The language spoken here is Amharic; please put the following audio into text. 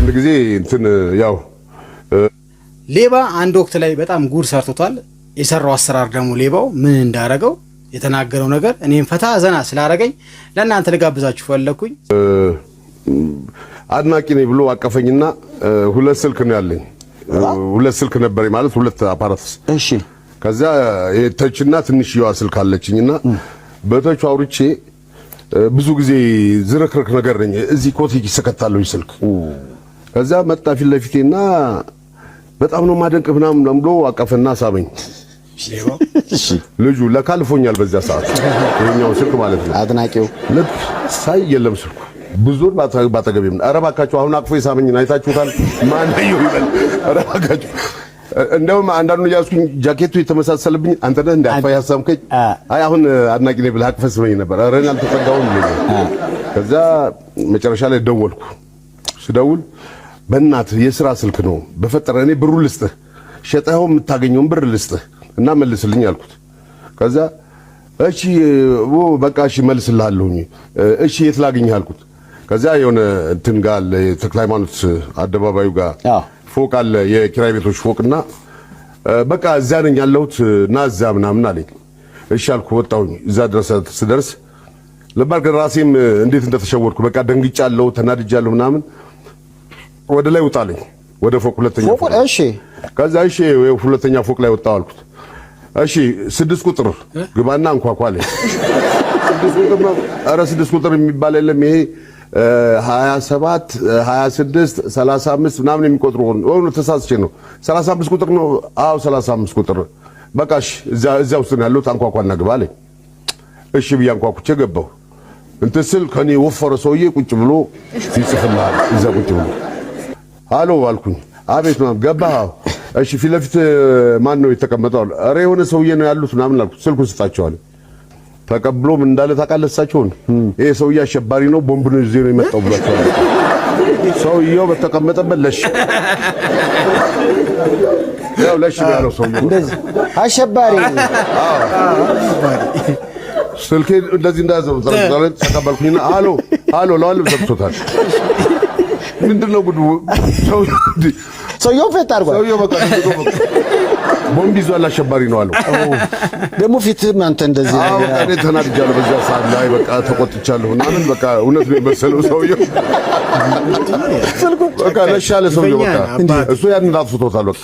አንድ ጊዜ እንትን ያው ሌባ አንድ ወቅት ላይ በጣም ጉድ ሰርቶታል። የሰራው አሰራር ደግሞ ሌባው ምን እንዳረገው የተናገረው ነገር እኔም ፈታ ዘና ስላረገኝ ለእናንተ ልጋብዛችሁ ፈለኩኝ። አድናቂ ነኝ ብሎ አቀፈኝና ሁለት ስልክ ነው ያለኝ። ሁለት ስልክ ነበር ማለት ሁለት አፓራትስ። እሺ ከዛ የተችና ትንሽዬዋ ስልክ አለችኝና በተቹ አውርቼ ብዙ ጊዜ ዝርክርክ ነገር ነኝ። እዚህ ኮት ይሰከታለሁ ስልክ። ከዛ መጣ ፊት ለፊቴና በጣም ነው ማደንቅ ምናምን ብሎ አቀፈና ሳበኝ። ልጁ ለካልፎኛል በዛ ሰዓት የኛው ስልክ ማለት ነው። አድናቂው ልክ ሳይ የለም ስልኩ ብዙ ባጠገቤም ኧረ እባካችሁ አሁን አቅፎ የሳመኝን አይታችሁታል? ማን ነው ይበል? ኧረ እባካችሁ እንደውም አንዳንዱ ያስኩኝ ጃኬቱ የተመሳሰለብኝ አንተ ነህ እንደ አፋ ያሳምከኝ። አይ አሁን አድናቂ ነኝ ብለህ አቅፈህ ስመኝ ነበር። ኧረ እኔ አልተጠጋሁም። ከዛ መጨረሻ ላይ ደወልኩ። ስደውል በእናትህ የሥራ ስልክ ነው በፈጠረ እኔ ብሩ ልስጥህ ሸጠኸው የምታገኘውን ብር ልስጥህ እና መልስልኝ አልኩት። ከዛ እሺ በቃ እሺ መልስልሃለሁኝ። እሺ የት ላግኝህ አልኩት። ከዛ የሆነ እንትን ጋር ተክለ ሃይማኖት አደባባዩ ጋር ፎቅ አለ የኪራይ ቤቶች ፎቅና በቃ እዛ ነኝ ያለሁት እና እዛ ምናምን አለኝ። እሺ አልኩ። ወጣሁኝ። እዛ ድረስ ስደርስ ለባርክ ራሴም እንዴት እንደተሸወድኩ በቃ ደንግጫለሁ፣ ተናድጃለሁ ምናምን። ወደ ላይ ወጣለኝ ወደ ፎቅ ሁለተኛ ፎቅ። እሺ ከዛ እሺ ሁለተኛ ፎቅ ላይ ወጣሁ አልኩት። እሺ 6 ቁጥር ግባና አንኳኳ አለኝ። 6 ቁጥር ነው? ኧረ 6 ቁጥር የሚባል የለም ይሄ 27 26 35 ምናምን የሚቆጥሩ ነው። ተሳስቼ ነው 35 ቁጥር ነው። አዎ 35 ቁጥር በቃ እሺ እዛ ውስጥ ነው ያለው አንኳኳና ግባ አለኝ። እሺ ብዬ አንኳኩቼ ገባሁ። እንትን ስል ከኔ ወፈረ ሰውዬ ቁጭ ብሎ ይጽፍልሃል እዛ ቁጭ ብሎ ሃሎ አልኩኝ። አቤት ነው ገባህ? እሺ ፊት ለፊት ማን ነው የተቀመጠው? ኧረ የሆነ ሰውዬ ነው ያሉት ምናምን አልኩት። ስልኩን ስጣቸዋል። ተቀብሎ ምን እንዳለ ታውቃለህ? እሳቸውን ይሄ ሰውዬ አሸባሪ ነው ቦምብ ነው ይዞ ነው የመጣው ብሏቸዋል። ሰውዬው በተቀመጠበት ለሽ ያው ለሽ ያለው ሰውዬው እንደዚህ አሸባሪ ስልኬ እንደዚህ እንዳዘው ተቀበልኩኝና ሃሎ ሃሎ ለዋል ዘግቶታል። ምንድነው ጉዱ? ሰውዬው ፈት አድርጓል። ሰውዬው በቃ ቦምብ ይዟል አሸባሪ ነው አለው። ደግሞ ፊትም አንተ እንደዚህ ነው። በቃ እኔ ተናድጃለሁ በዛ ሰዓት ላይ በቃ ተቆጥቻለሁ ምናምን በቃ እውነት ነው የመሰለው ሰውዬው። በቃ ለሻለ ሰውዬው በቃ እሱ ያንን አጥፍቶታል በቃ